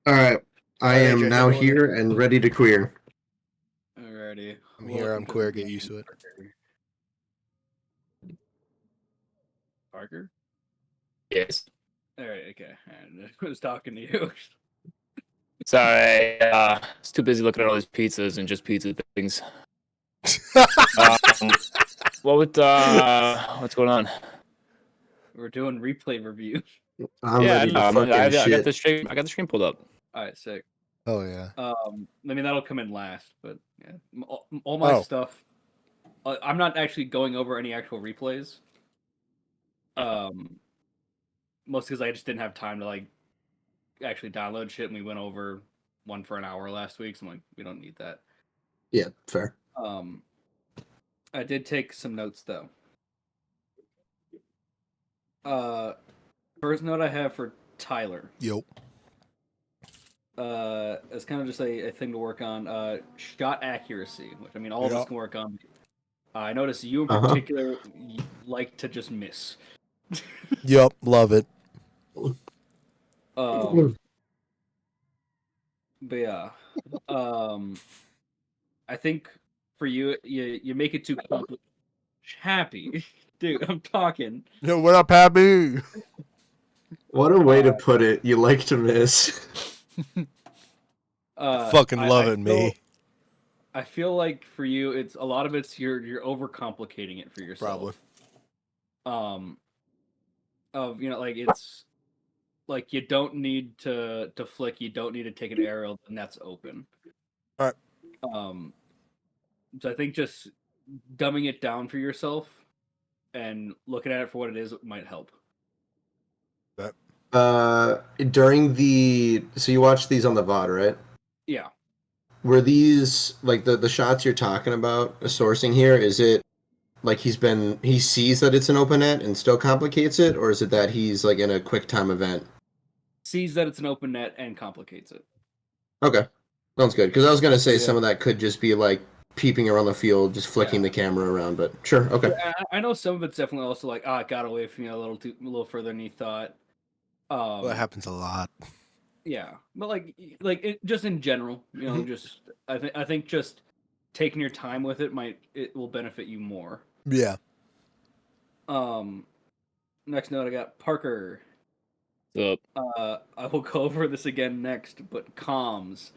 All right. I All right, am AJ, now hit me with here and ready to queer. Alrighty. I'm here, I'm queer, get used to it. Parker? Yes. Alright, okay. I was talking to you. Sorry, I was too busy looking at all these pizzas and just pizza things. What's going on? We're doing replay review. I'm ready to fucking I got shit. the stream. I got the stream pulled up. Alright, sick. Oh yeah. I mean that'll come in last, but yeah. All my stuff. I'm not actually going over any actual replays. Mostly because I just didn't have time to like actually download shit, and we went over one for an hour last week, so I'm like, we don't need that. Yeah, fair. I did take some notes though. First note I have for Tyler. Yep. It's kind of just a thing to work on. Shot accuracy, which I mean all of us can work on. I noticed you in particular like to just miss. Yep, love it. But yeah, I think for you, you make it too complicated. Happy, dude. I'm talking. Yo, what up, Happy? What a way to put it. You like to miss. Fucking loving me. I feel like for you, it's a lot of it's you're overcomplicating it for yourself. Probably. Like it's like you don't need to flick, you don't need to take an aerial, and that's open. All right. So I think just dumbing it down for yourself and looking at it for what it is might help. During the so you watched these on the VOD, right? Yeah. Were these like the shots you're talking about sourcing here? Is it like he sees that it's an open net and still complicates it, or is it that he's like in a quick time event? Sees that it's an open net and complicates it. Okay, sounds good. Because I was gonna say some of that could just be like peeping around the field, just flicking the camera around. But sure, okay. Yeah, I know some of it's definitely also like, it got away from me a little further than he thought. Well, that happens a lot. Yeah, but like just in general, just I think just taking your time with it will benefit you more. Yeah. Next note I got Parker. What's up? I will go over this again next, but comms,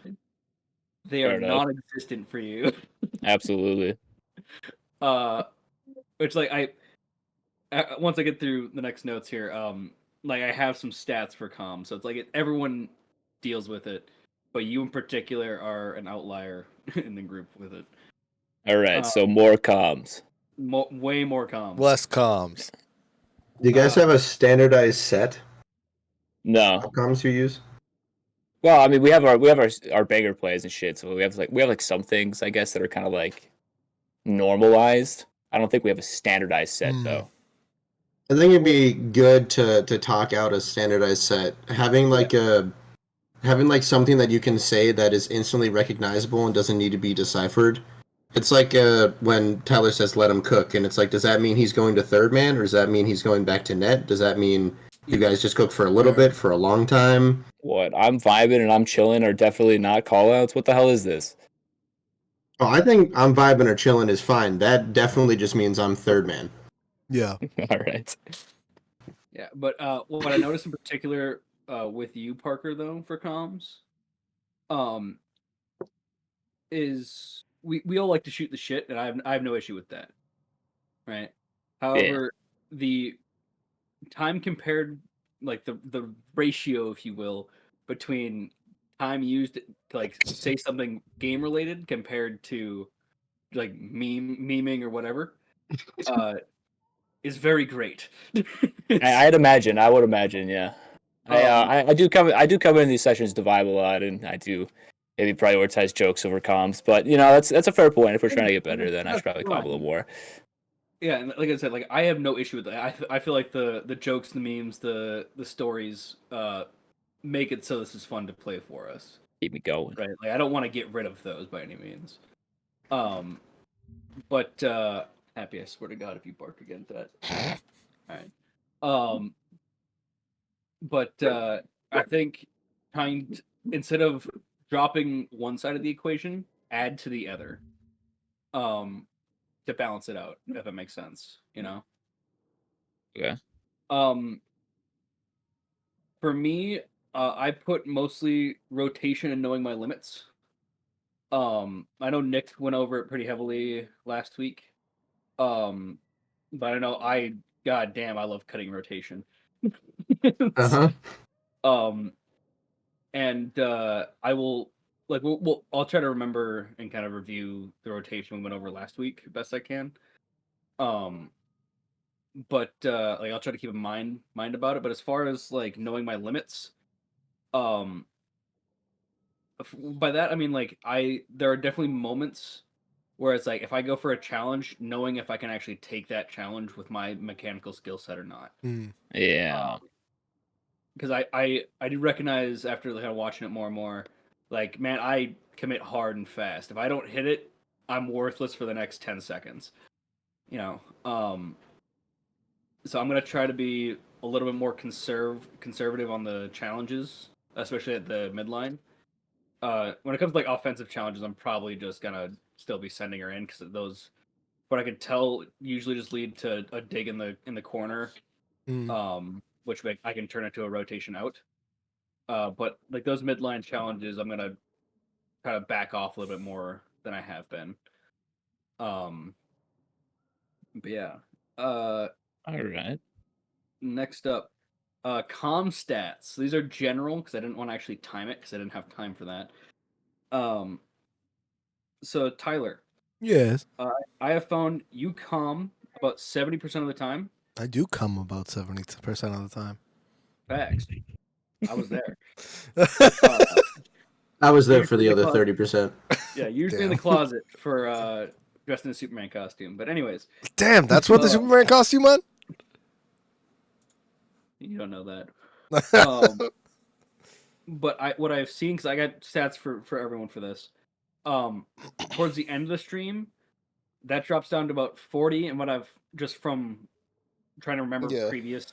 they are non-existent for you. Absolutely. Which like I once I get through the next notes here, like I have some stats for comms, so it's like everyone deals with it, but you in particular are an outlier in the group with it. All right, so more comms. Way more comms. Less comms. Do you guys have a standardized set? No. Of comms you use? Well, I mean, we have our banger plays and shit, so we have like some things I guess that are kind of like normalized. I don't think we have a standardized set though. I think it'd be good to talk out a standardized set. Having like something that you can say that is instantly recognizable and doesn't need to be deciphered. It's like when Tyler says let him cook, and it's like, does that mean he's going to third man, or does that mean he's going back to net? Does that mean you guys just cook for a little bit, for a long time? What? I'm vibing and I'm chilling are definitely not callouts. What the hell is this? Oh, I think I'm vibing or chilling is fine. That definitely just means I'm third man. Yeah. All right. Yeah, but what I noticed in particular with you, Parker, though, for comms, is we all like to shoot the shit, and I have no issue with that, right? However, the time compared, like the ratio, if you will, between time used to like say something game related compared to like memeing or whatever, is very great. I would imagine, yeah. I do come in these sessions to vibe a lot, and I do maybe prioritize jokes over comms. But that's a fair point. If we're trying to get better, then I should probably comp a little more. Yeah, and like I said, like I have no issue with that. I feel like the jokes, the memes, the stories make it so this is fun to play for us. Keep me going. Right? Like I don't want to get rid of those by any means. But Happy, I swear to God, if you bark again, that. All right. But I think instead of dropping one side of the equation, add to the other, to balance it out, if that makes sense, you know. Yeah. For me, I put mostly rotation and knowing my limits. I know Nick went over it pretty heavily last week. But I know god damn, I love cutting rotation. Uh-huh. And I will I'll try to remember and kind of review the rotation we went over last week best I can. But like I'll try to keep in mind about it. But as far as like knowing my limits, by that I mean like there are definitely moments where it's like if I go for a challenge, knowing if I can actually take that challenge with my mechanical skill set or not. Yeah. Because I do recognize after kind of watching it more and more, like man, I commit hard and fast. If I don't hit it, I'm worthless for the next 10 seconds. You know, so I'm gonna try to be a little bit more conservative on the challenges, especially at the midline. When it comes to like offensive challenges, I'm probably just gonna still be sending her in because those, what I can tell, usually just lead to a dig in the corner, which I can turn into a rotation out. But like those midline challenges, I'm gonna kind of back off a little bit more than I have been. But yeah. All right. Next up, comm stats. These are general because I didn't want to actually time it because I didn't have time for that. So Tyler. Yes. I have found you comm about 70% of the time. I do come about 70% of the time. Facts. I was there. I was there for Usually the the other closet. 30%. Yeah, usually in the Damn. closet for dressed in a Superman costume. But anyways, Damn, that's what the Superman costume on? you don't know that. But what I've seen, because I got stats for everyone for this. Towards the end of the stream, that drops down to about 40, and what I've just from trying to remember previous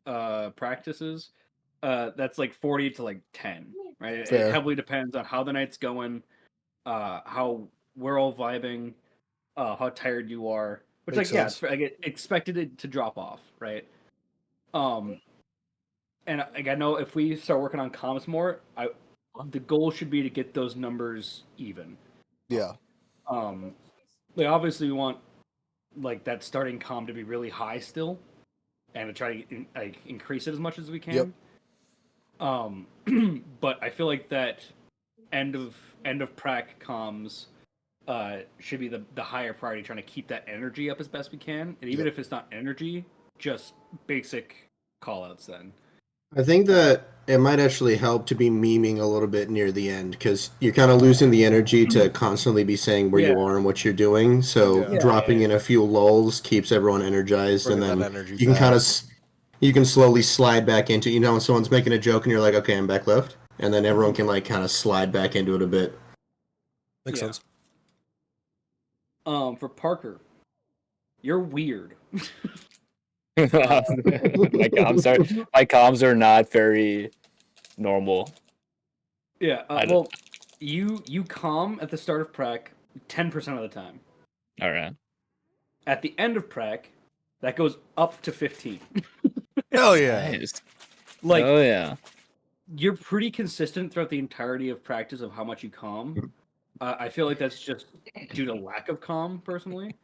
practices, that's like 40 to like 10, right? Fair. It heavily depends on how the night's going, how we're all vibing, how tired you are, which Makes like sense. I get expected it to drop off, right? And like I know if we start working on comms more, the goal should be to get those numbers even. Yeah. Like obviously we want like that starting comm to be really high still, and to try to like increase it as much as we can. Yep. But I feel like that end of prac comms should be the higher priority, trying to keep that energy up as best we can, and even if it's not energy, just basic callouts then. I think that it might actually help to be memeing a little bit near the end because you're kind of losing the energy to constantly be saying where you are and what you're doing. So dropping in a few lulls keeps everyone energized, and then you can kind of you can slowly slide back into, you know, when someone's making a joke and you're like, okay, I'm back left, and then everyone can like kind of slide back into it a bit. Makes sense. For Parker, you're weird. My comms are not very normal. Yeah, well, you comm at the start of prac 10% of the time. All right. At the end of prac, that goes up to 15. Hell yeah. Nice. Like, oh yeah. You're pretty consistent throughout the entirety of practice of how much you comm. I feel like that's just due to lack of comm, personally.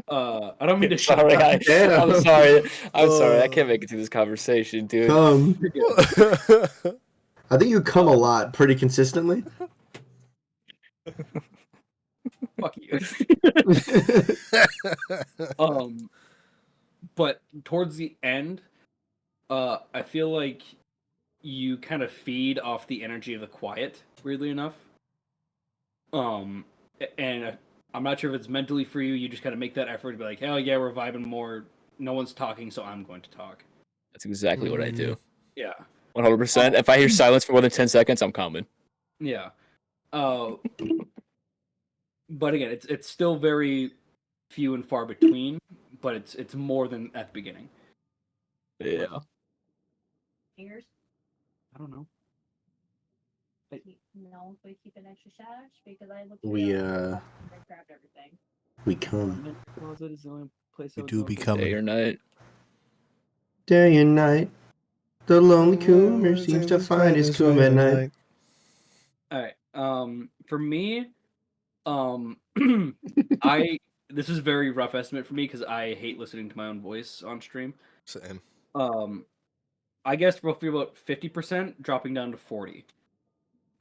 I don't mean to shut Sorry, up. I'm sorry. I'm sorry. I can't make it through this conversation, dude. Come. I think you come a lot, pretty consistently. Fuck you. But towards the end, I feel like you kind of feed off the energy of the quiet, weirdly enough. And I'm not sure if it's mentally for you. You just kind of make that effort to be like, hell yeah, we're vibing more. No one's talking, so I'm going to talk. That's exactly what I do. Yeah. 100%. If I hear silence for more than 10 seconds, I'm coming. Yeah. But again, it's still very few and far between, but it's more than at the beginning. Yeah. Fingers? I don't know. We we My come mental closet is the only place I We would do go for become- Day or night. day and night. The lonely coomer seems to find his coom at night. All right. For me, this is a very rough estimate for me because I hate listening to my own voice on stream. Same. I guess roughly about 50%, dropping down to 40.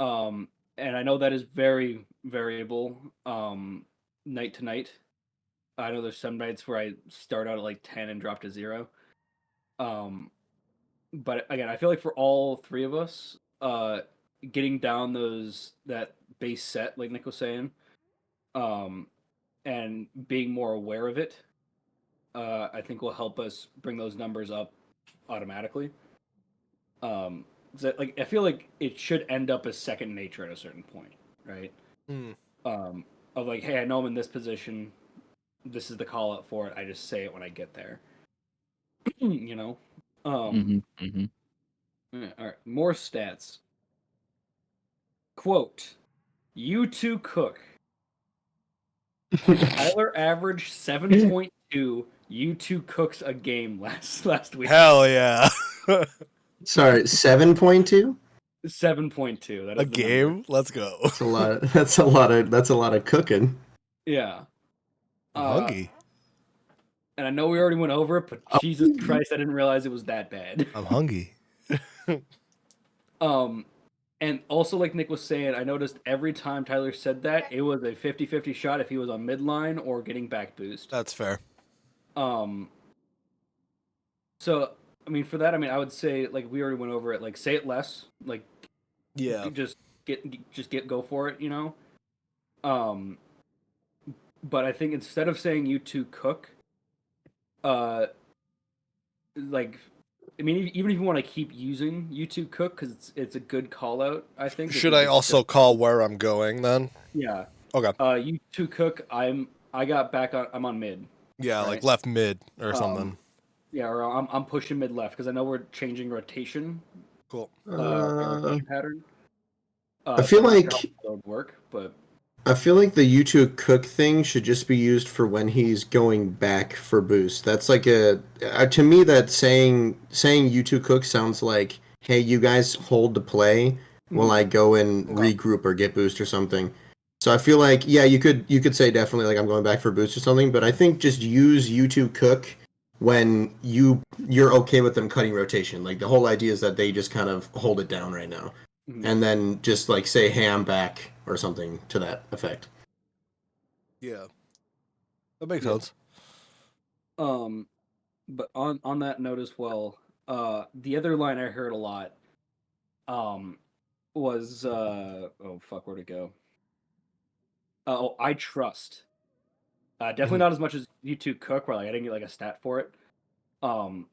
And I know that is very variable, night to night. I know there's some nights where I start out at like 10 and drop to 0. But again, I feel like for all three of us, getting down that base set, like Nick was saying, and being more aware of it, I think will help us bring those numbers up automatically. I feel like it should end up as second nature at a certain point, right? Of like, hey, I know I'm in this position. This is the call out for it. I just say it when I get there. You know. Yeah, all right. More stats. Quote: You two cook. Tyler averaged 7.2. You two cooks a game last week. Hell yeah. Sorry, 7.2. 7.2. That is A the game? number. Let's go. That's a lot. That's a lot of cooking. Yeah. I'm hungry. And I know we already went over it, but Jesus Christ, I didn't realize it was that bad. I'm hungry. And also, like Nick was saying, I noticed every time Tyler said that, it was a 50-50 shot if he was on midline or getting back boost. That's fair. So, I mean, for that, I would say, like, we already went over it, like, say it less, like, Yeah. just go for it, you know? But I think instead of saying you two cook, like, I mean, even if you want to keep using you two cook, because it's a good call out, I think. Should I also call where I'm going then? Yeah. Okay. You two cook, I'm on mid. Yeah, right? like left mid or something. Yeah, or I'm pushing mid left because I know we're changing rotation. Cool. Rotation pattern. I feel so I'm not like sure how that would work, but I feel like the YouTube cook thing should just be used for when he's going back for boost. That's like to me that saying YouTube cook sounds like, hey, you guys hold the play while I go and regroup or get boost or something. So I feel like you could say definitely like I'm going back for boost or something, but I think just use YouTube cook when you're okay with them cutting rotation. Like the whole idea is that they just kind of hold it down right now. And then just like say, hey, I'm back or something to that effect. Yeah. That makes sense. But on that note as well, the other line I heard a lot was oh fuck, where'd it go? Oh, I trust. Definitely not as much as you two cook, where like I didn't get like a stat for it. But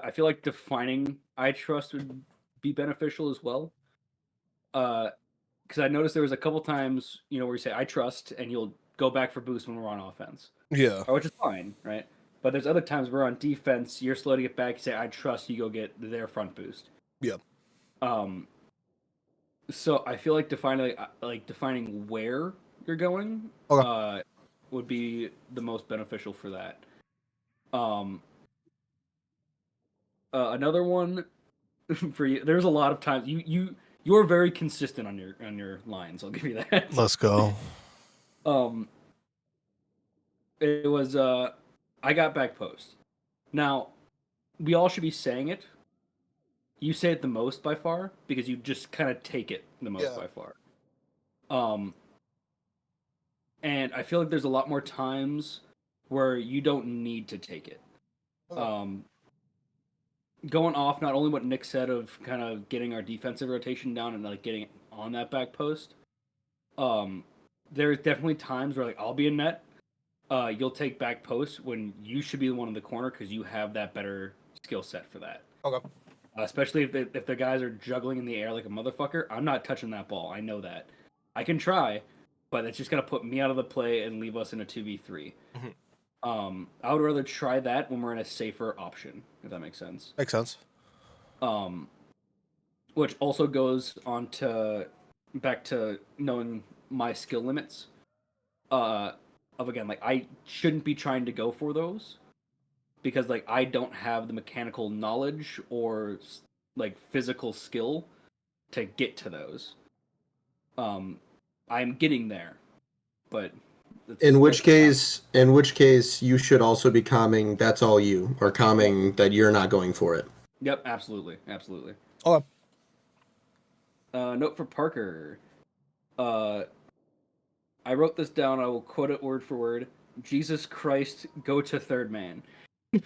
I feel like defining I trust would be beneficial as well. Because I noticed there was a couple times, where you say I trust, and you'll go back for boost when we're on offense. Yeah. Which is fine, right? But there's other times we're on defense, you're slow to get back, you say I trust, you go get their front boost. Yeah. So I feel like defining where you're going would be the most beneficial for that. Another one for you. There's a lot of times you're very consistent on your lines. I'll give you that. Let's go. It was I got back post. Now, we all should be saying it. You say it the most by far because you just kind of take it the most by far. And I feel like there's a lot more times where you don't need to take it. Going off not only what Nick said of kind of getting our defensive rotation down and like getting on that back post. There's definitely times where like I'll be in net. You'll take back post when you should be the one in the corner because you have that better skill set for that. Okay. Especially if the guys are juggling in the air like a motherfucker, I'm not touching that ball. I know that. I can try, but it's just gonna put me out of the play and leave us in a 2v3. I would rather try that when we're in a safer option, if that makes sense. Makes sense. One which also goes on to back to knowing my skill limits. Of again, like I shouldn't be trying to go for those because like I don't have the mechanical knowledge or like physical skill to get to those. I'm getting there, but in which case, you should also be calming. That's all you, or calming that you're not going for it. Yep, absolutely. Okay. Note for Parker. I wrote this down. I will quote it word for word. Jesus Christ, go to third man. Is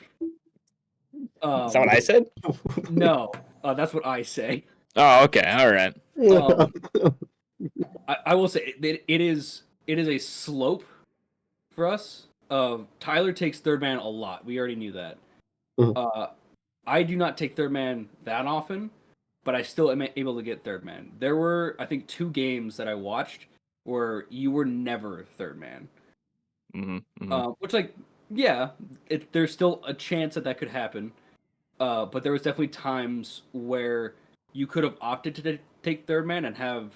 that what I said? No, that's what I say. Oh, okay. All right. I will say it is a slope for us. Tyler takes third man a lot. We already knew that. I do not take third man that often, but I still am able to get third man. There were, I think, 2 games that I watched where you were never third man. Which, like, yeah, there's still a chance that could happen. But there was definitely times where you could have opted to take third man and have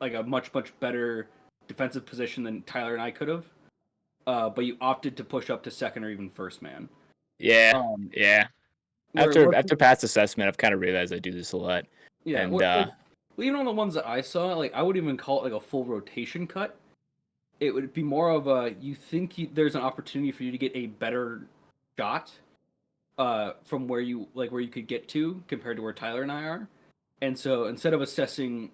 like a much better defensive position than Tyler and I could have. But you opted to push up to second or even first man. Yeah. Yeah. After past assessment, I've kind of realized I do this a lot. Yeah. And well, even on the ones that I saw, like I wouldn't even call it like a full rotation cut. It would be more of a there's an opportunity for you to get a better shot from where you could get to compared to where Tyler and I are. And so instead of assessing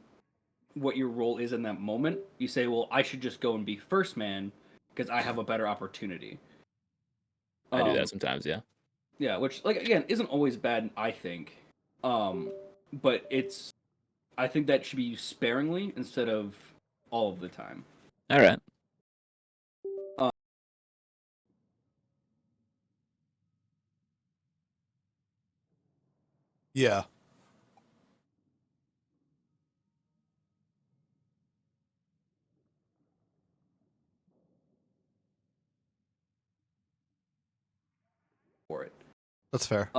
what your role is in that moment, you say, well, I should just go and be first man because I have a better opportunity. I do that sometimes, yeah. Yeah, which like again isn't always bad, I think. But I think that should be used sparingly instead of all of the time. All right. Yeah. For it. That's fair.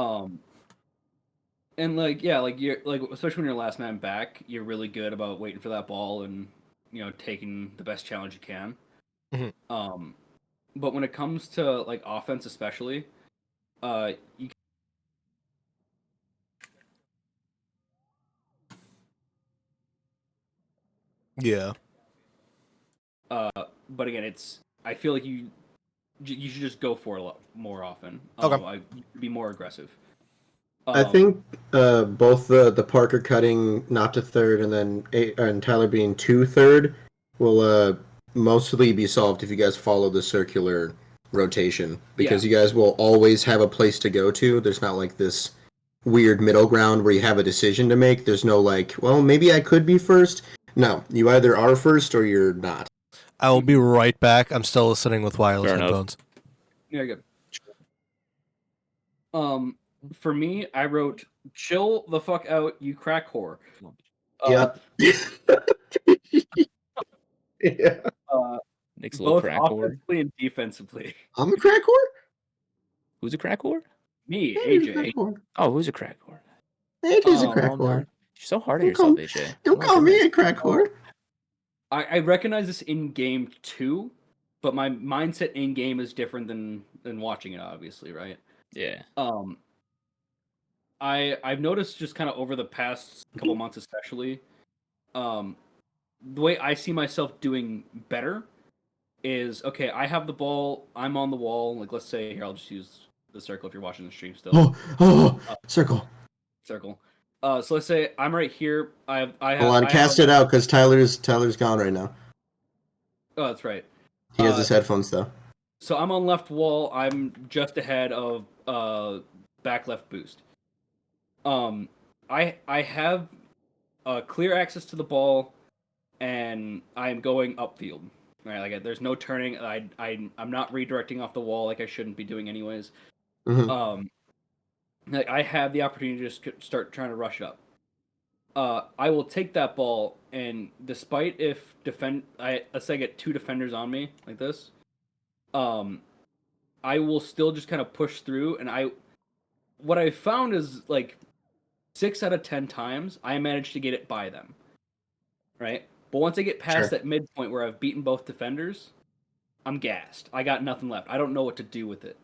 And like yeah, like you're like especially when you're last man back, you're really good about waiting for that ball and taking the best challenge you can. Mm-hmm. But when it comes to like offense, especially, you. Yeah. But again, I feel like you should just go for it a lot more often. Okay. You should be more aggressive. I think both the Parker cutting not to third and Tyler being to third will mostly be solved if you guys follow the circular rotation because you guys will always have a place to go to. There's not like this weird middle ground where you have a decision to make. There's no like, well, maybe I could be first. No, you either are first or you're not. I will be right back. I'm still listening with wireless headphones. Yeah, good. For me, I wrote "Chill the fuck out, you crack whore." Yeah. Yeah. Nick's a little Both crack whore. offensively and defensively. I'm a crack whore? Who's a crack whore? Me, Yeah, AJ. Oh, who's a crack whore? AJ's a crack whore. You're so hard on yourself, AJ. Don't call me a crack whore. I recognize this in game too, but my mindset in game is different than watching it, obviously, right? Yeah. I've noticed just kind of over the past couple months, especially, the way I see myself doing better is okay. I have the ball. I'm on the wall. Like let's say here, I'll just use the circle if you're watching the stream still. Circle. Circle. So let's say I'm right here. I have. Hold on, cast it out because Tyler's gone right now. Oh, that's right. He has his headphones though. So I'm on left wall. I'm just ahead of back left boost. I have clear access to the ball, and I'm going upfield. Right, like there's no turning. I'm not redirecting off the wall like I shouldn't be doing anyways. Mm-hmm. Like I have the opportunity to just start trying to rush it up. I will take that ball, and despite if let's say I get 2 defenders on me like this, I will still just kind of push through. And what I found is like 6 out of 10 times, I manage to get it by them. Right? But once I get past that midpoint where I've beaten both defenders, I'm gassed. I got nothing left. I don't know what to do with it.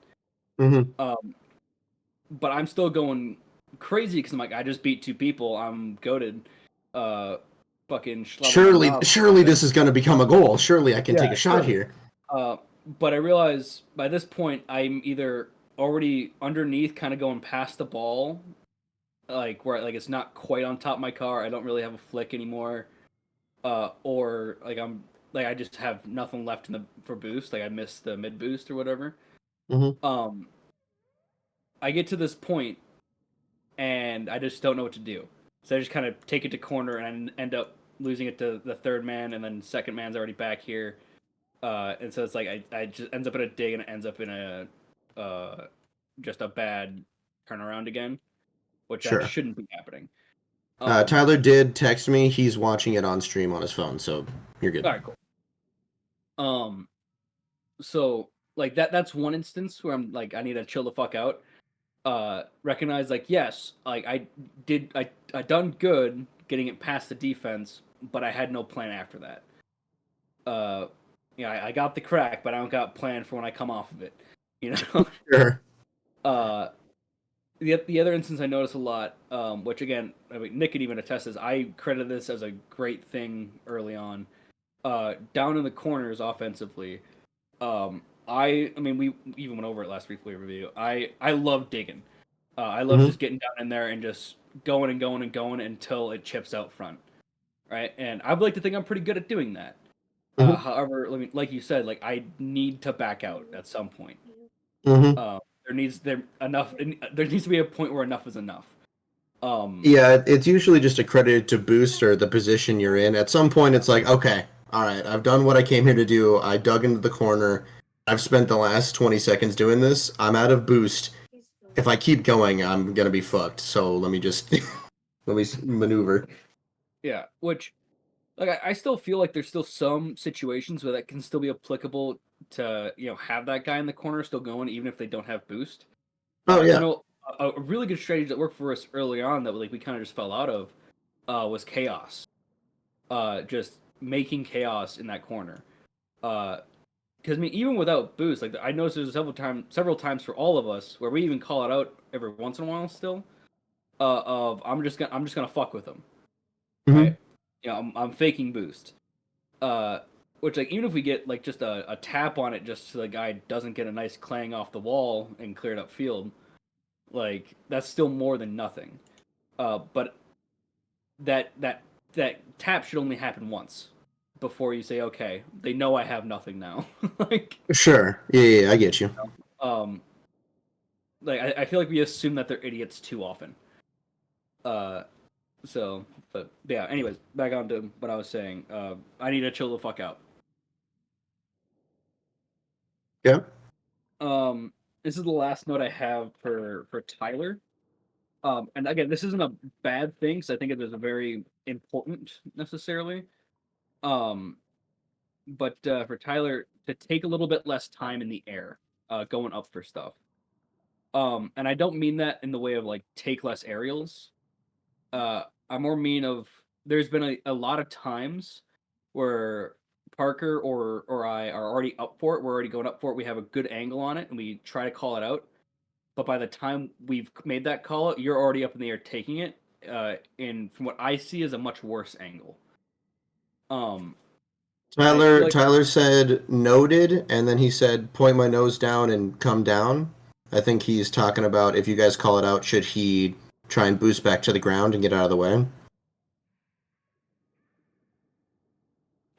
But I'm still going crazy because I'm like, I just beat 2 people. I'm goated. Fucking surely this is going to become a goal. Surely I can take a shot here. But I realize by this point I'm either already underneath, kind of going past the ball, like where like it's not quite on top of my car. I don't really have a flick anymore, or like I just have nothing left for boost. Like I missed the mid boost or whatever. I get to this point and I just don't know what to do. So I just kind of take it to corner and end up losing it to the third man, and then second man's already back here. And so it's like I just ends up in a dig, and it ends up in a just a bad turnaround again, which shouldn't be happening. Tyler did text me. He's watching it on stream on his phone, so you're good. All right, cool. So like that's one instance where I'm like, I need to chill the fuck out. Recognize like, yes, like I done good getting it past the defense, but I had no plan after that. I got the crack, but I don't got plan for when I come off of it. You know. Sure. The other instance I notice a lot, which again, I mean, Nick could even attest this. I credit this as a great thing early on. Down in the corners offensively, I mean, we even went over it last weekly review. I love digging. I love just getting down in there and just going and going and going until it chips out front, right? And I'd like to think I'm pretty good at doing that. However, like you said, like I need to back out at some point. There needs to be a point where enough is enough. Yeah, it's usually just accredited to boost or the position you're in. At some point, it's like, okay, all right, I've done what I came here to do. I dug into the corner. I've spent the last 20 seconds doing this. I'm out of boost. If I keep going, I'm gonna be fucked. So let me just let me maneuver. Yeah, which like I still feel like there's still some situations where that can still be applicable to have that guy in the corner still going even if they don't have boost. Oh yeah. You know, a really good strategy that worked for us early on that like we kind of just fell out of was chaos. Just making chaos in that corner. Because I mean, even without boost, like I noticed there's several times for all of us where we even call it out every once in a while still. Of I'm just gonna fuck with them, right? I'm faking boost. Which like even if we get like just a tap on it, just so the guy doesn't get a nice clang off the wall and cleared up field, like that's still more than nothing. But that tap should only happen once before you say, okay, they know I have nothing now. Like sure, yeah, I get you. Like I feel like we assume that they're idiots too often. So, but yeah. Anyways, back on to what I was saying. I need to chill the fuck out. Yeah. This is the last note I have for Tyler. And again, this isn't a bad thing because I think it is a very important necessarily. But for Tyler to take a little bit less time in the air, going up for stuff. And I don't mean that in the way of like take less aerials. I more mean of there's been a lot of times where Parker or I are already up for it. We're already going up for it. We have a good angle on it, and we try to call it out. But by the time we've made that call out, you're already up in the air taking it. And from what I see, is a much worse angle. Tyler said noted, and then he said point my nose down and come down. I think he's talking about if you guys call it out, should he try and boost back to the ground and get out of the way?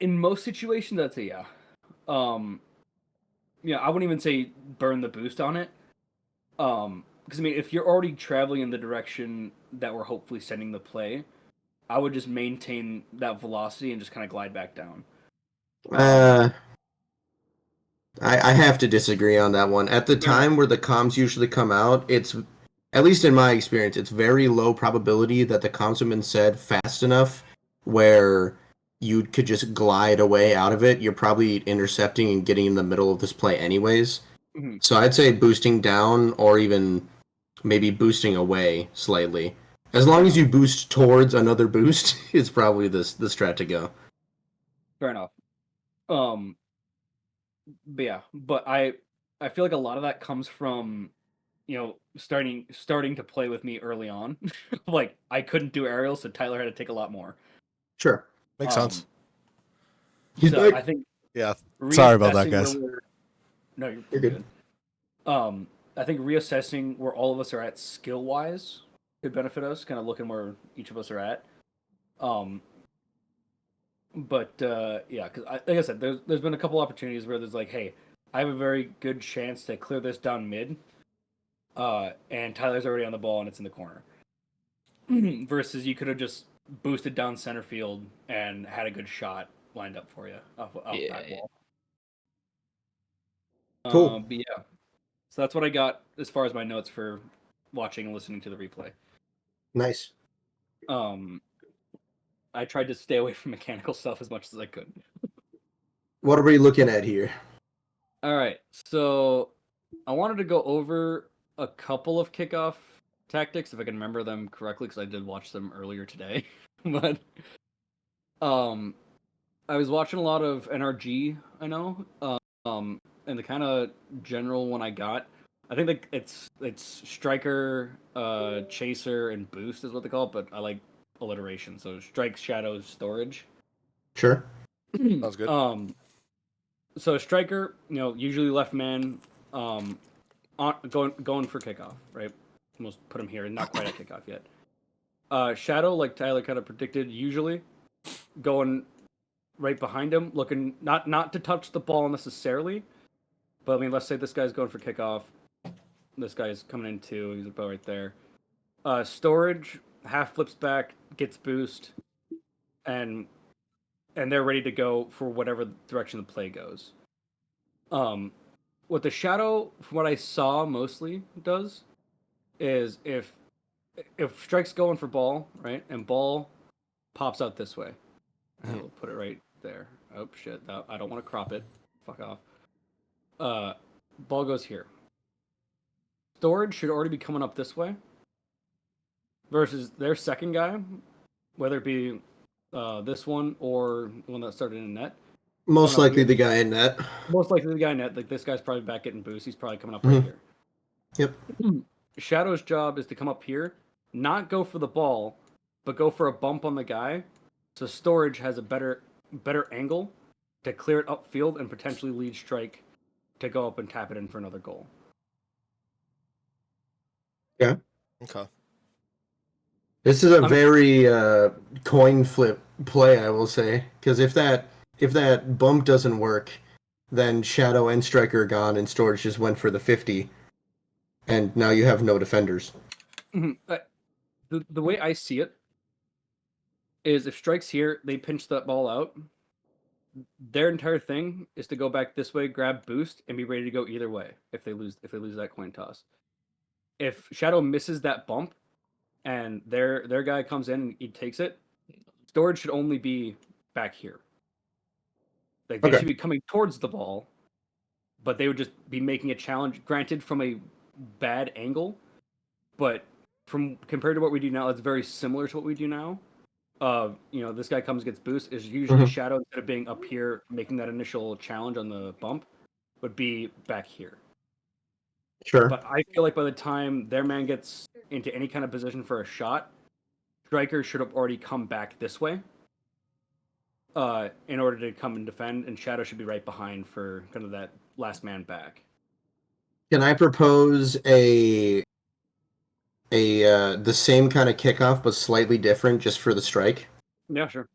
In most situations, I'd say yeah. I wouldn't even say burn the boost on it. Because I mean, if you're already traveling in the direction that we're hopefully sending the play, I would just maintain that velocity and just kind of glide back down. I have to disagree on that one. At the time where the comms usually come out, it's, at least in my experience, it's very low probability that the comms have been said fast enough where you could just glide away out of it. You're probably intercepting and getting in the middle of this play anyways. So I'd say boosting down or even maybe boosting away slightly As long as you boost towards another boost, it's probably the strat to go. Fair enough. But yeah, but I feel like a lot of that comes from, starting to play with me early on. Like I couldn't do aerials, so Tyler had to take a lot more. Sure. Makes sense. So I think Yeah. Sorry about that, reassessing guys. No, You're good. I think reassessing where all of us are at skill wise could benefit us, kind of looking where each of us are at. But yeah, because like I said, there's been a couple opportunities where there's like, hey, I have a very good chance to clear this down mid, and Tyler's already on the ball and it's in the corner. Versus you could have just boosted down center field and had a good shot lined up for you off that wall. Cool. But yeah, so that's what I got as far as my notes for watching and listening to the replay. Nice. I tried to stay away from mechanical stuff as much as I could. What are we looking at here? All right, so I wanted to go over a couple of kickoff tactics if I can remember them correctly, because I did watch them earlier today. But I was watching a lot of NRG. I know, and the kind of general one I got, I think like it's striker, chaser, and boost is what they call it, but I like alliteration. So strike, shadow, storage. Sure. Sounds good. So striker, usually left man, going for kickoff, right? Almost put him here, not quite at kickoff yet. Shadow, like Tyler kind of predicted, usually going right behind him, looking not to touch the ball necessarily, but I mean, let's say this guy's going for kickoff, this guy's coming in too, he's about right there. Storage, half flips back, gets boost, and they're ready to go for whatever direction the play goes. What the shadow, from what I saw mostly does, is if strike's going for ball, right, and ball pops out this way, and we'll put it right there. Oh shit! I don't want to crop it. Fuck off. Ball goes here. Storage should already be coming up this way. Versus their second guy, whether it be this one or the one that started in net. Most likely the guy in net. Most likely the guy in net. Like this guy's probably back getting boost. He's probably coming up right here. Yep. Shadow's job is to come up here, not go for the ball, but go for a bump on the guy. So storage has a better angle to clear it upfield and potentially lead strike to go up and tap it in for another goal. Yeah. Okay. This is a very coin flip play, I will say, because if that bump doesn't work, then Shadow and Striker are gone, and Storage just went for the 50, and now you have no defenders. Mm-hmm. The way I see it is, if Strike's here, they pinch that ball out. Their entire thing is to go back this way, grab boost, and be ready to go either way if they lose that coin toss. If Shadow misses that bump, and their guy comes in and he takes it, storage should only be back here. Like they should be coming towards the ball, but they would just be making a challenge, granted from a bad angle, but from compared to what we do now, it's very similar to what we do now. This guy comes, gets boost, is usually Shadow, instead of being up here making that initial challenge on the bump, would be back here. Sure. But I feel like by the time their man gets into any kind of position for a shot, striker should have already come back this way in order to come and defend, and Shadow should be right behind for kind of that last man back. Can I propose the same kind of kickoff but slightly different, just for the strike? Yeah, sure.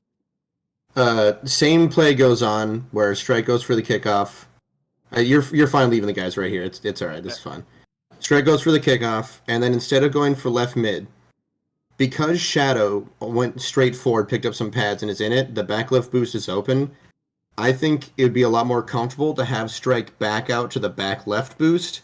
Same play goes on where strike goes for the kickoff. You're fine leaving the guys right here. It's all right. This is fine. Strike goes for the kickoff, and then instead of going for left mid, because Shadow went straight forward, picked up some pads, and is in it, the back left boost is open. I think it would be a lot more comfortable to have Strike back out to the back left boost,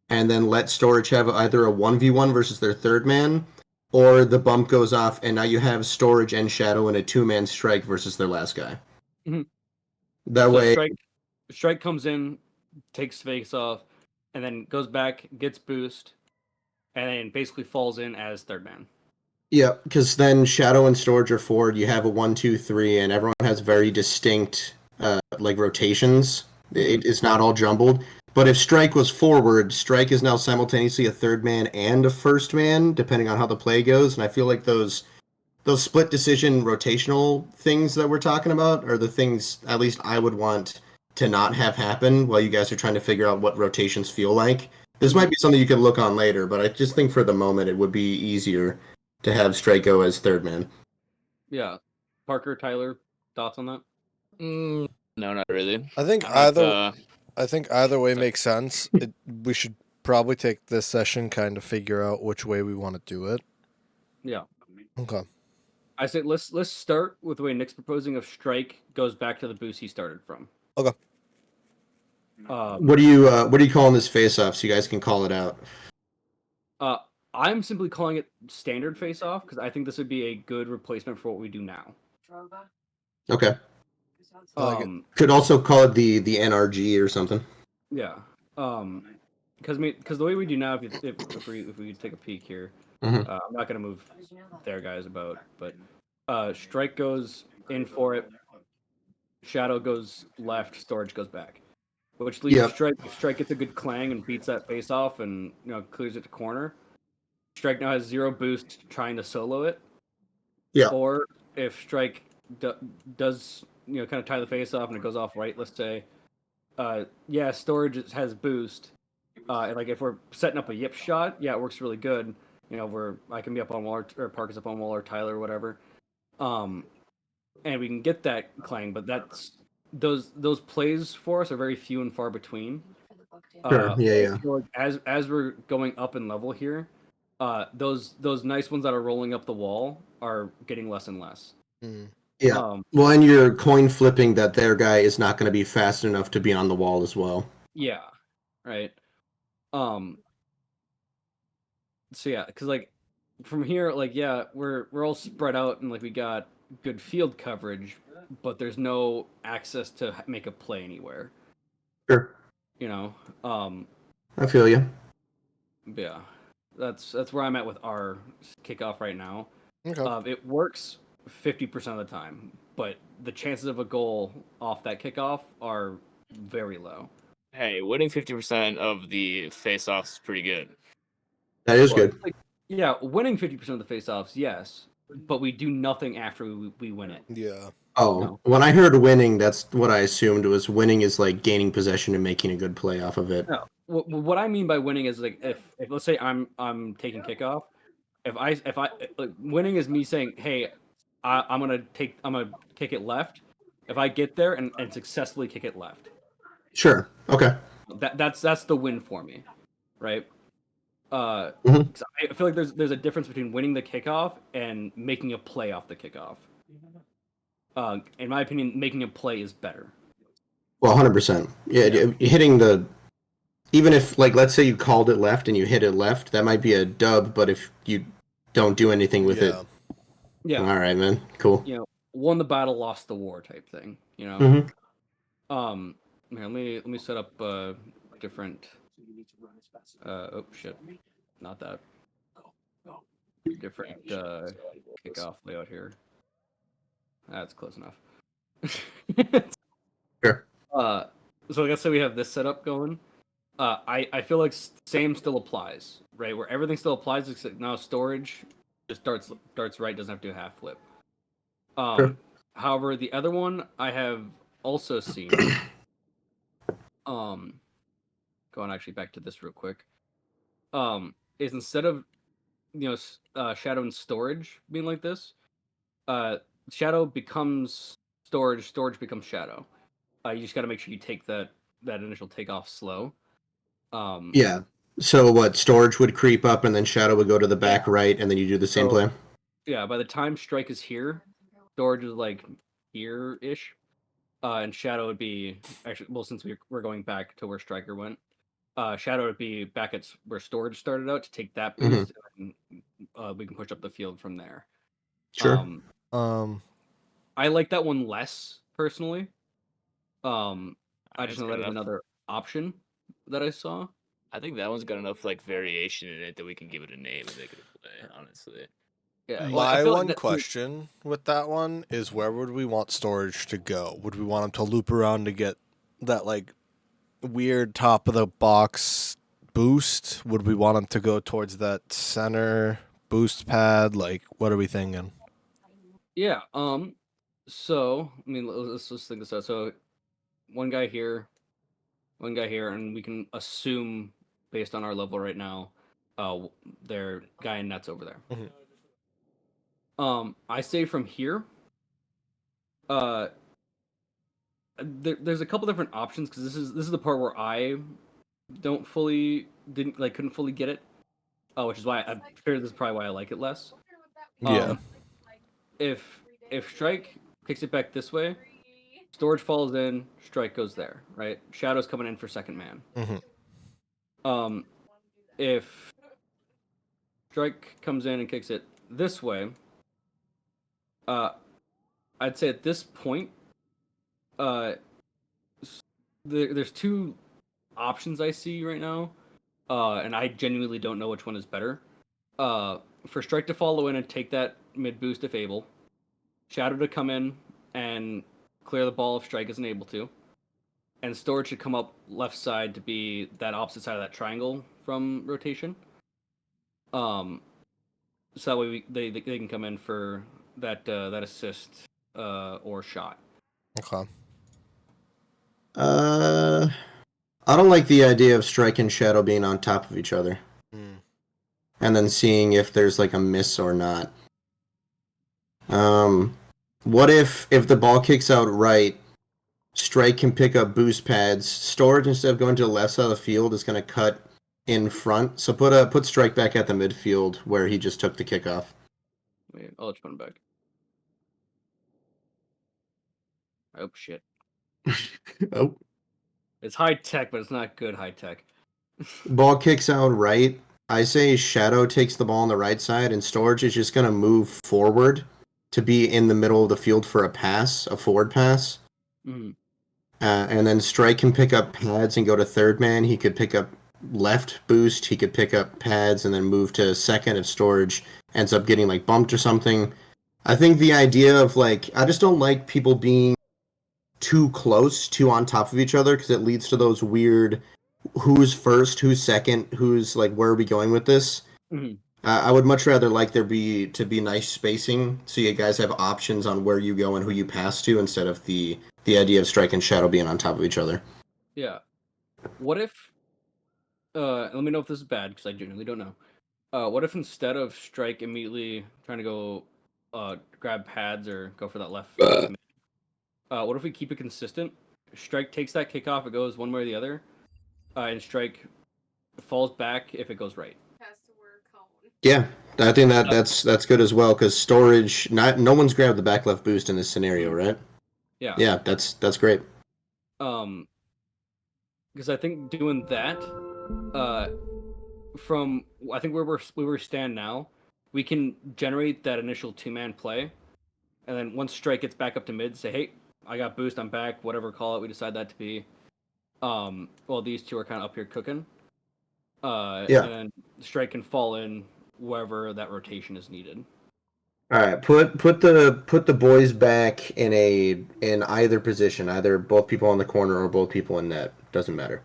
and then let Storage have either a 1v1 versus their third man, or the bump goes off, and now you have Storage and Shadow in a two-man strike versus their last guy. Mm-hmm. That way... Strike comes in, takes face off, and then goes back, gets boost, and then basically falls in as third man. Yeah, because then Shadow and Storage are forward. You have a 1, 2, 3, and everyone has very distinct like rotations. It's not all jumbled. But if Strike was forward, Strike is now simultaneously a third man and a first man, depending on how the play goes. And I feel like those split decision rotational things that we're talking about are the things at least I would want to not have happen while you guys are trying to figure out what rotations feel like. This might be something you could look on later, but I just think for the moment it would be easier to have Straiko as third man. Yeah. Parker, Tyler, thoughts on that? No, not really. I think either way makes sense. We should probably take this session, kind of figure out which way we want to do it. Yeah. Okay. I say let's start with the way Nick's proposing of Strike goes back to the boost he started from. Okay. What are you calling this face off so you guys can call it out? I'm simply calling it standard face off because I think this would be a good replacement for what we do now. Okay. Could also call it the NRG or something. Yeah. Because the way we do now, if we take a peek here, Mm-hmm. I'm not gonna move there, guys. But Strike goes in for it. Shadow goes left. Storage goes back. Which leaves Strike. If Strike gets a good clang and beats that face off and clears it to corner, Strike now has 0 boost trying to solo it. Yeah. Or if Strike does kind of tie the face off and it goes off right, let's say, Storage has boost. And like if we're setting up a Yip shot, it works really good. Where I can be up on wall or Parker's up on wall or Tyler or whatever. And we can get that clang, but that's those plays for us are very few and far between. Sure. Yeah. As we're going up in level here, those nice ones that are rolling up the wall are getting less and less. Yeah. Well, and you're coin flipping that their guy is not going to be fast enough to be on the wall as well. Yeah. Right. So yeah, because like from here, like we're all spread out and like we got good field coverage, but there's no access to make a play anywhere. Sure. I feel you. Yeah, that's where I'm at with our kickoff right now. Okay. It works 50% of the time, but the chances of a goal off that kickoff are very low. Hey, winning 50% of the face-offs is pretty good. That is good. Winning 50% of the face-offs, yes, but we do nothing after we win it. Yeah. Oh, no. When I heard winning, that's what I assumed was winning is like gaining possession and making a good play off of it. No, what I mean by winning is like if let's say I'm taking kickoff, if I like, winning is me saying, hey, I'm gonna kick it left. If I get there and successfully kick it left. Sure. Okay. That's the win for me, right? I feel like there's a difference between winning the kickoff and making a play off the kickoff. In my opinion, making a play is better. Well, 100%. Yeah, hitting even if like let's say you called it left and you hit it left, that might be a dub. But if you don't do anything with it, all right, man, cool. Won the battle, lost the war type thing. Mm-hmm. Here, let me set up different. Oh shit, not that. Different kickoff layout here. That's close enough. Sure. So let's say we have this setup going. I feel like same still applies, right? Where everything still applies, except now Storage just darts right, doesn't have to do a half flip. Sure. However, the other one I have also seen. Going actually back to this real quick. Is instead of Shadow and Storage being like this, Shadow becomes Storage, Storage becomes Shadow. You just got to make sure you take that initial takeoff slow. Yeah. So what? Storage would creep up, and then Shadow would go to the back right, and then you do the same play. Yeah. By the time Strike is here, Storage is like here-ish, and Shadow would be actually since we're going back to where Striker went. Shadow would be back at where Storage started out to take that boost, and we can push up the field from there. Sure. I like that one less personally. I just know that is another option that I saw. I think that one's got enough like variation in it that we can give it a name and make it a play. Honestly. Yeah, well, I My feel like one that, question with that one is where would we want storage to go? Would we want him to loop around to get that like weird top of the box boost? Would we want him to go towards that center boost pad? Like, what are we thinking? Yeah. So I mean, let's just think this out. So one guy here, and we can assume based on our level right now, their guy in nets over there. Mhm. I say from here, uh, there's a couple different options because this is the part where I couldn't fully get it. Which is why I'm sure this is probably why I like it less. Yeah. If Strike kicks it back this way, Storage falls in, Strike goes there, right? Shadow's coming in for second man. Mhm. If Strike comes in and kicks it this way, I'd say at this point, there's two options I see right now, and I genuinely don't know which one is better. For Strike to follow in and take that mid boost if able, Shadow to come in and clear the ball if Strike isn't able to, and Storage should come up left side to be that opposite side of that triangle from rotation. So that way they can come in for that assist or shot. Okay. I don't like the idea of Strike and Shadow being on top of each other, Mm. and then seeing if there's like a miss or not. What if the ball kicks out right, Strike can pick up boost pads. Storage, instead of going to the left side of the field, is going to cut in front. So put Strike back at the midfield where he just took the kickoff. Wait, I'll let you put him back. Oh shit! Oh. It's high tech, but it's not good high tech. Ball kicks out right. I say Shadow takes the ball on the right side, and Storage is just going to move forward to be in the middle of the field for a forward pass. Mm-hmm. And then Strike can pick up pads and go to third man. He could pick up left boost. He could pick up pads and then move to second if Storage ends up getting like bumped or something. I think the idea of like, I just don't like people being too close, too on top of each other, because it leads to those weird who's first, who's second, who's like, where are we going with this? Mm-hmm. I would much rather like there be nice spacing, so you guys have options on where you go and who you pass to, instead of the idea of Strike and Shadow being on top of each other. Yeah. What if? Let me know if this is bad because I genuinely don't know. What if instead of Strike immediately trying to go, grab pads or go for that left? What if we keep it consistent? Strike takes that kickoff, it goes one way or the other, and Strike falls back if it goes right. Yeah, I think that's good as well, because Storage, no one's grabbed the back left boost in this scenario, right? Yeah. Yeah, that's great. Because I think doing that, from I think where we stand now, we can generate that initial 2-man play, and then once Strike gets back up to mid, say, hey, I got boost, I'm back, whatever call it we decide that to be. Well, these two are kind of up here cooking. Yeah. And then Strike can fall in wherever that rotation is needed. All right, put the boys back in either position, either both people on the corner or both people in net. Doesn't matter.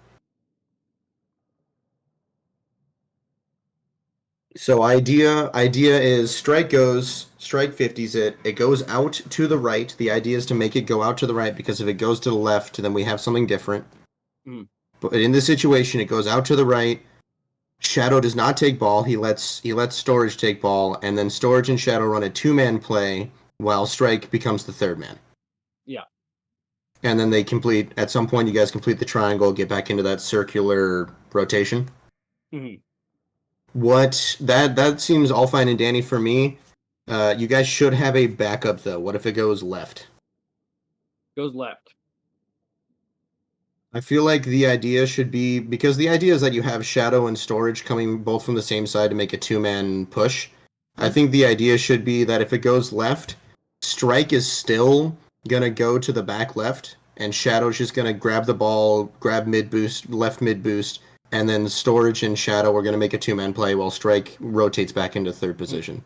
So idea is Strike 50s it. It goes out to the right. The idea is to make it go out to the right, because if it goes to the left, then we have something different. Mm. But in this situation, it goes out to the right. Shadow does not take ball. He lets Storage take ball, and then Storage and Shadow run a 2-man play while Strike becomes the third man. Yeah. And then at some point you guys complete the triangle, get back into that circular rotation. Mm-hmm. That seems all fine and dandy for me. You guys should have a backup though. What if it goes left? Goes left. I feel like the idea should be, because the idea is that you have Shadow and Storage coming both from the same side to make a 2-man push. I think the idea should be that if it goes left, Strike is still gonna go to the back left, and Shadow's just gonna grab the ball, grab left mid boost, and then Storage and Shadow are gonna make a 2-man play while Strike rotates back into third position.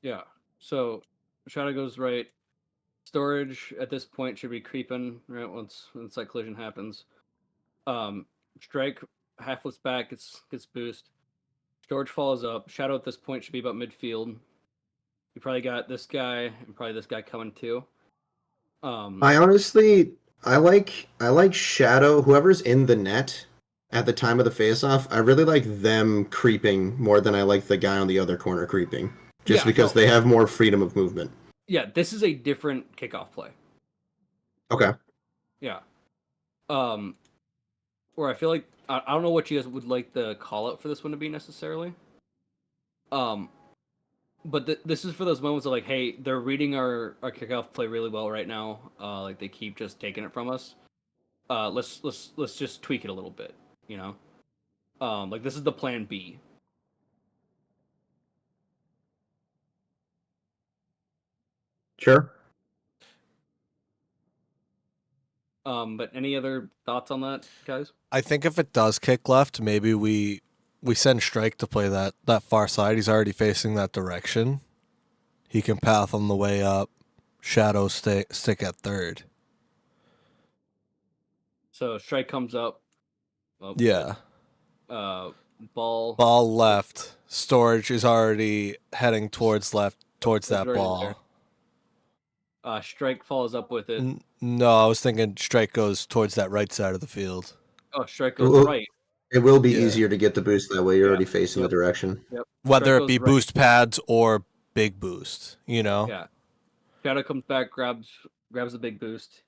Yeah. So Shadow goes right. Storage at this point should be creeping right once that collision happens. Strike half flips back, gets boost. Storage follows up. Shadow at this point should be about midfield. You probably got this guy and probably this guy coming too. I honestly, I like Shadow. Whoever's in the net at the time of the face-off, I really like them creeping more than I like the guy on the other corner creeping, just because they have more freedom of movement. Yeah, this is a different kickoff play. Okay. Yeah. Where I feel like I don't know what you guys would like the call out for this one to be necessarily. But this is for those moments of like, hey, they're reading our kickoff play really well right now. Like they keep just taking it from us. Let's just tweak it a little bit, you know. Like this is the plan B. Sure. But any other thoughts on that, guys? I think if it does kick left, maybe we send Strike to play that far side. He's already facing that direction. He can path on the way up. Shadow stick at third. So Strike comes up. Oh, Yeah. Ball Left. Storage is already heading towards left, towards that ball. Strike follows up with it. No, I was thinking Strike goes towards that right side of the field. Oh, Strike goes right. It will be easier to get the boost that way. You're already facing the direction. Yep. Whether it be boost pads or big boost, you know? Yeah. Shadow comes back, grabs the big boost.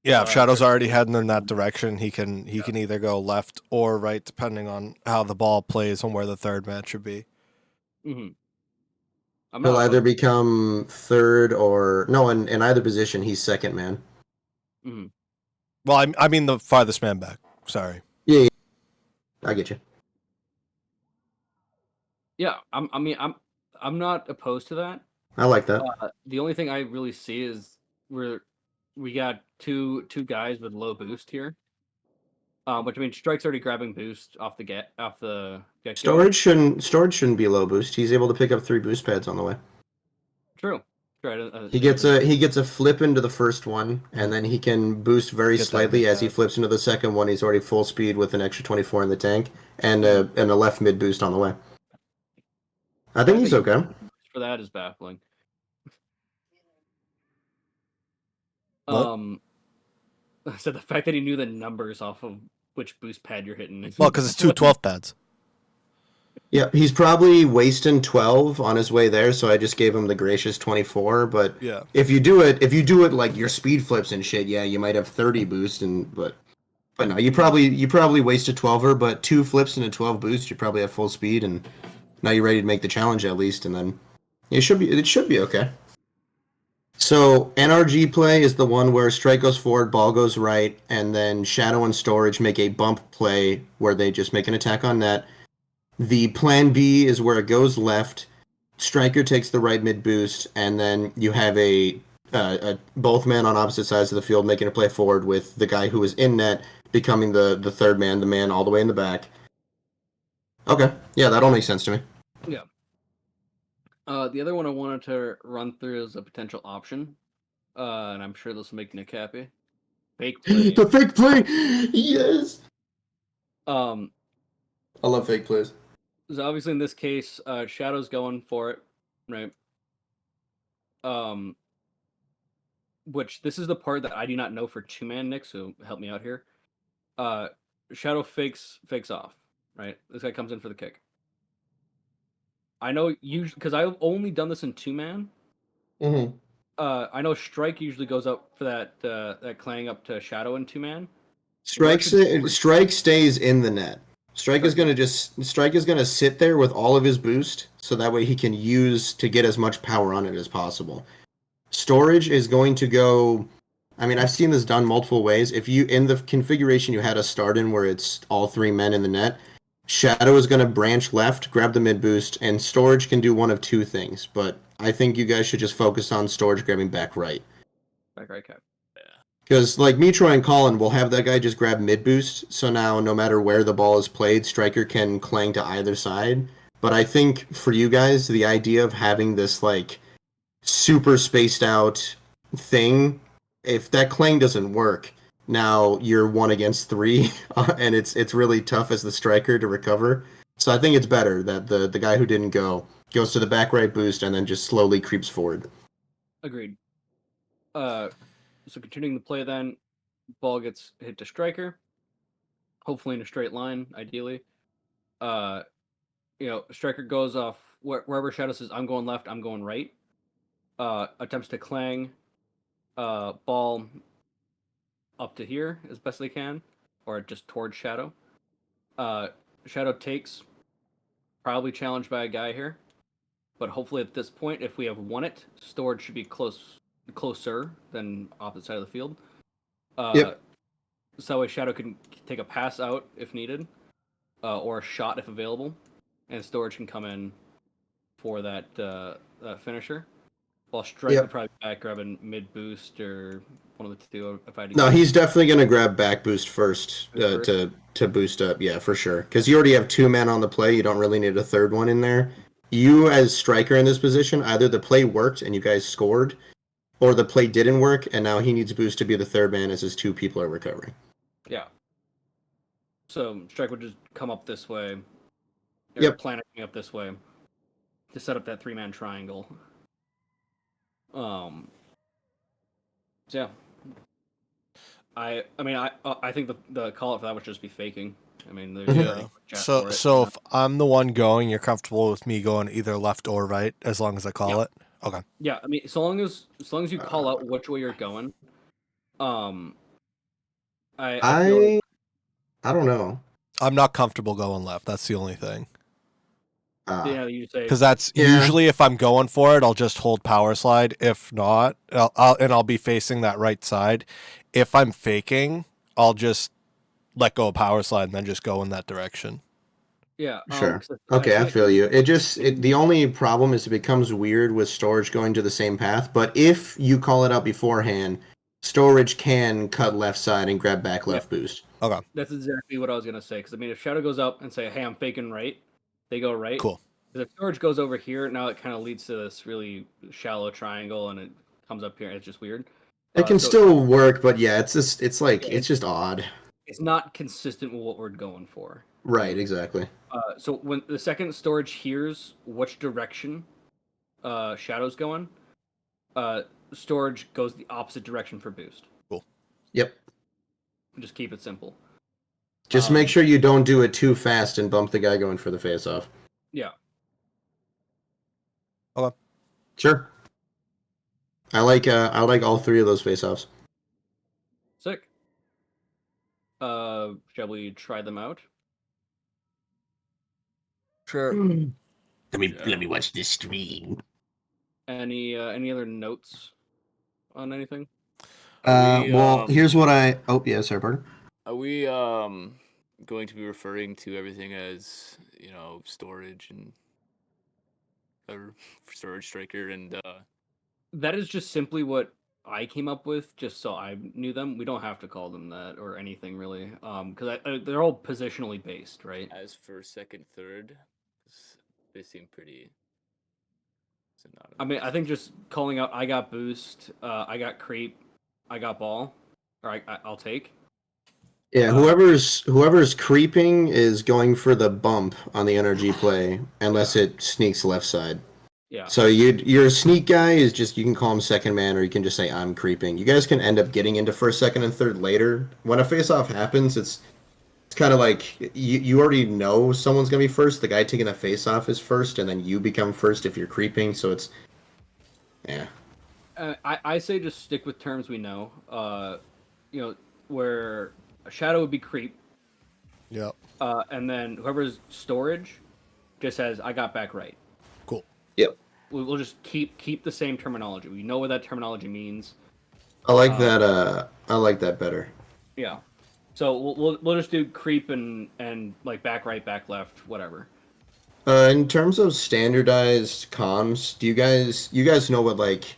Yeah, if Shadow's already heading in that direction, he can either go left or right, depending on how the ball plays and where the third man should be. Mm-hmm. He'll either become third or no, in either position, he's second man. Mm-hmm. Well, I mean the farthest man back. Sorry. Yeah, I get you. Yeah, I'm not opposed to that. I like that. The only thing I really see is we got two guys with low boost here. Which I mean, Strike's already grabbing boost off the get. Storage shouldn't be low boost. He's able to pick up 3 boost pads on the way. True. He gets a flip into the first one, and then he can boost very slightly as he flips into the second one. He's already full speed with an extra 24 in the tank and a left mid boost on the way. I think he's okay. For that is baffling. What? So the fact that he knew the numbers off of which boost pad you're hitting. Well, because it's 2 12 pads. Yeah, he's probably wasting 12 on his way there, so I just gave him the gracious 24. But yeah, if you do it like your speed flips and shit, yeah, you might have 30 boost, but no, you probably wasted 12er, but 2 flips and a 12 boost, you probably have full speed, and now you're ready to make the challenge at least, and then it should be okay. So NRG play is the one where Strike goes forward, ball goes right, and then Shadow and Storage make a bump play where they just make an attack on net. The plan B is where it goes left, Striker takes the right mid boost, and then you have a both men on opposite sides of the field making a play forward with the guy who is in net becoming the third man, the man all the way in the back. Okay, yeah, that all makes sense to me. Yeah. The other one I wanted to run through is a potential option, and I'm sure this will make Nick happy. Fake play. The fake play, yes. I love fake plays. So obviously in this case, Shadow's going for it, right? Which this is the part that I do not know for 2-man Nick, so help me out here. Shadow fakes off, right? This guy comes in for the kick. I know usually because I've only done this in 2-man. Mm-hmm. I know Strike usually goes up for that clang up to Shadow in 2-man. Strike stays in the net. Strike is gonna sit there with all of his boost, so that way he can use to get as much power on it as possible. Storage is going to go. I mean, I've seen this done multiple ways. If you in the configuration you had a start in where it's all 3 men in the net, Shadow is going to branch left, grab the mid boost, and Storage can do one of 2 things. But I think you guys should just focus on Storage grabbing back right. Back right, okay. Because like me, Troy, and Colin will have that guy just grab mid boost, so now no matter where the ball is played, Striker can clang to either side. But I think for you guys, the idea of having this like super spaced out thing, if that clang doesn't work, now you're 1 against 3, and it's really tough as the striker to recover. So I think it's better that the guy who didn't go goes to the back right boost and then just slowly creeps forward. Agreed. So continuing the play, then ball gets hit to striker, hopefully in a straight line, ideally. Striker goes off wherever Shadow says, "I'm going left, I'm going right." Attempts to clang, ball up to here as best they can, or just towards Shadow. Shadow takes, probably challenged by a guy here, but hopefully at this point, if we have won it, Storage should be closer than opposite side of the field. Yep. So that way Shadow can take a pass out if needed, or a shot if available, and Storage can come in for that finisher. While Strike would probably back grabbing mid boost or one of the two. If I had to No, guess. he's definitely gonna grab back boost first to boost up. Yeah, for sure. Because you already have 2 men on the play. You don't really need a third one in there. You as striker in this position, either the play worked and you guys scored, or the play didn't work and now he needs boost to be the third man as his 2 people are recovering. Yeah. So Strike would just come up this way. Yep. Plan up this way to set up that 3-man triangle. So yeah. I think the call out for that would just be faking. I mean, Yeah. So if I'm the one going, you're comfortable with me going either left or right as long as I call it. Okay. Yeah, I mean, so long as you call out which way you're going. I feel I don't know. I'm not comfortable going left. That's the only thing. You say because that's usually if I'm going for it, I'll just hold power slide. If not, I'll be facing that right side. If I'm faking, I'll just let go of power slide and then just go in that direction. Yeah. Sure. Okay, I feel you. The only problem is it becomes weird with Storage going to the same path. But if you call it out beforehand, Storage can cut left side and grab back left boost. Okay. That's exactly what I was gonna say. Because I mean, if Shadow goes up and say, "Hey, I'm faking right," they go right. Cool. Because if Storage goes over here, now it kind of leads to this really shallow triangle, and it comes up here, and it's just weird. It can still work, but yeah, it's just it's just odd. It's not consistent with what we're going for. Right. Exactly. So when the second Storage hears which direction Shadow's going, Storage goes the opposite direction for boost. Cool. Yep. Just keep it simple. Just make sure you don't do it too fast and bump the guy going for the face-off. Yeah. Okay. Sure. I like all 3 of those face-offs. Sick. Shall we try them out? Sure. Let me watch this stream. Any other notes on anything? Well, here's what I. Oh, yeah, sorry, pardon. Are we going to be referring to everything as storage and or storage striker and That is just simply what I came up with, just so I knew them. We don't have to call them that or anything really, because they're all positionally based, right? As for second, third, they seem pretty. I mean, I think just calling out, I got boost, I got creep, I got ball, or I'll take. Yeah, whoever's creeping is going for the bump on the energy play, unless it sneaks left side. Yeah. So your sneak guy is just, you can call him second man, or you can just say I'm creeping. You guys can end up getting into first, second, and third later. When a face-off happens, it's kind of like you already know someone's gonna be first. The guy taking the face-off is first, and then you become first if you're creeping. So it's I say just stick with terms we know. Where a Shadow would be creep. Yep. And then whoever's storage just says I got back right. Cool. Yep. We'll just keep the same terminology. We know what that terminology means. I like that. I like that better. Yeah. So we'll just do creep and like back right, back left, whatever. In terms of standardized comms, do you guys know what, like,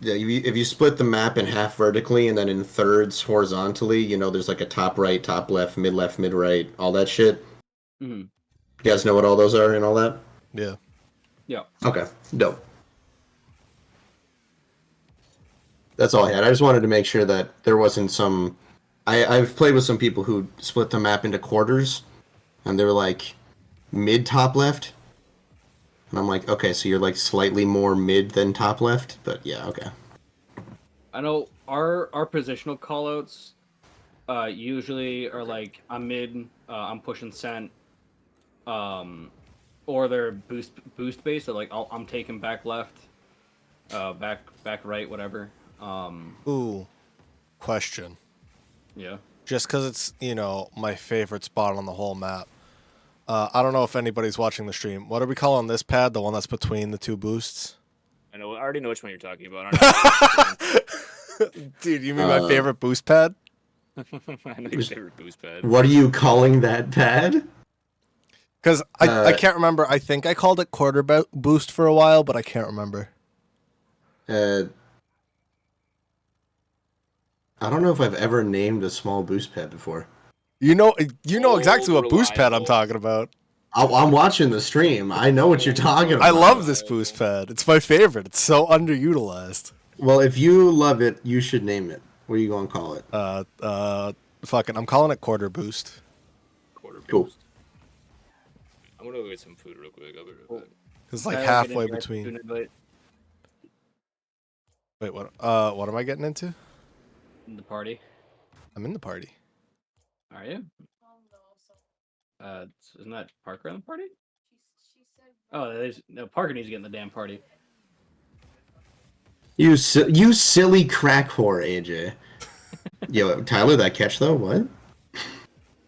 if you split the map in half vertically and then in thirds horizontally, there's like a top right, top left, mid right, all that shit? Mm-hmm. You guys know what all those are and all that? Yeah. Yeah. Okay, dope. That's all I had. I just wanted to make sure that there wasn't some. I've played with some people who split the map into quarters, and they're like mid top left, and I'm like, okay, so you're like slightly more mid than top left, but yeah, okay. I know our positional callouts usually are like I'm mid, I'm pushing cent, or they're boost based, so like I'm taking back left, back right, whatever. Ooh, question. Yeah. Just because it's, my favorite spot on the whole map. I don't know if anybody's watching the stream. What are we calling this pad? The one that's between the two boosts? I already know which one you're talking about. I Dude, you mean my favorite boost pad? know your favorite boost pad. What are you calling that pad? Because I can't remember. I think I called it quarter boost for a while, but I can't remember. I don't know if I've ever named a small boost pad before. You know exactly what boost pad I'm talking about. I'm watching the stream. I know what you're talking about. I love this boost pad. It's my favorite. It's so underutilized. Well, if you love it, you should name it. What are you going to call it? Fucking, I'm calling it quarter boost. Quarter boost. Cool. I'm gonna go get some food real quick. I'll be right back. It's like halfway between. Wait, what? What am I getting into? The party. I'm in the party. Are you? Isn't that Parker in the party? Oh, no. Parker needs to get in the damn party. You silly crack whore, AJ. Yo, Tyler, that catch though? What?